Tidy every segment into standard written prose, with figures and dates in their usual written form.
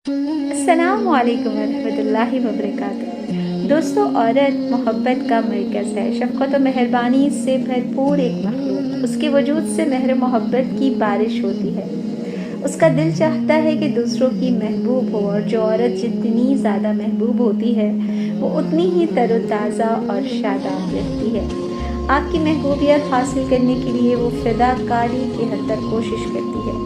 السلام علیکم ورحمۃ اللہ وبرکاتہ۔ دوستو، عورت محبت کا مرکز ہے، شفقت و مہربانی سے بھرپور ایک مخلوق۔ اس کے وجود سے مہر و محبت کی بارش ہوتی ہے۔ اس کا دل چاہتا ہے کہ دوسروں کی محبوب ہو، اور جو عورت جتنی زیادہ محبوب ہوتی ہے وہ اتنی ہی تر و تازہ اور شاداب رہتی ہے۔ آپ کی محبوبیت حاصل کرنے کے لیے وہ فدا کاری کی حد تک کوشش کرتی ہے۔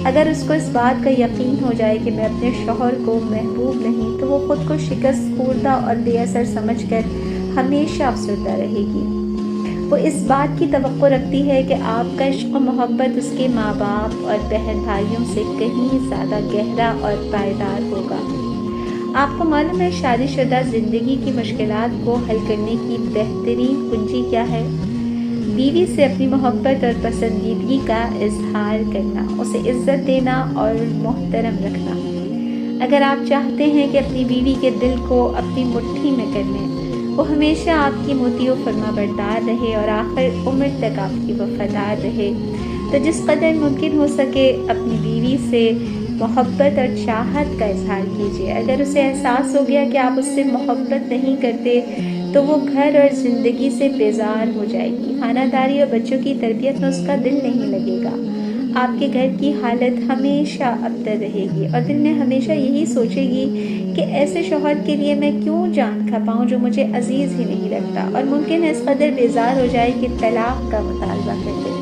اگر اس کو اس بات کا یقین ہو جائے کہ میں اپنے شوہر کو محبوب نہیں، تو وہ خود کو شکست خوردہ اور بے اثر سمجھ کر ہمیشہ افسردہ رہے گی۔ وہ اس بات کی توقع رکھتی ہے کہ آپ کا عشق و محبت اس کے ماں باپ اور بہن بھائیوں سے کہیں زیادہ گہرا اور پائیدار ہوگا۔ آپ کو معلوم ہے شادی شدہ زندگی کی مشکلات کو حل کرنے کی بہترین کنجی کیا ہے؟ بیوی سے اپنی محبت اور پسندیدگی کا اظہار کرنا، اسے عزت دینا اور محترم رکھنا۔ اگر آپ چاہتے ہیں کہ اپنی بیوی کے دل کو اپنی مٹھی میں کر لیں، وہ ہمیشہ آپ کی مطیع و فرما بردار رہے اور آخر عمر تک آپ کی وفادار رہے، تو جس قدر ممکن ہو سکے اپنی بیوی سے محبت اور چاہت کا اظہار کیجیے۔ اگر اسے احساس ہو گیا کہ آپ اس سے محبت نہیں کرتے، تو وہ گھر اور زندگی سے بیزار ہو جائے گی۔ خانہ داری اور بچوں کی تربیت میں اس کا دل نہیں لگے گا۔ آپ کے گھر کی حالت ہمیشہ ابتر رہے گی، اور دل میں ہمیشہ یہی سوچے گی کہ ایسے شوہر کے لیے میں کیوں جان کھپاؤں جو مجھے عزیز ہی نہیں رکھتا، اور ممکن ہے اس قدر بیزار ہو جائے کہ طلاق کا مطالبہ کر دے۔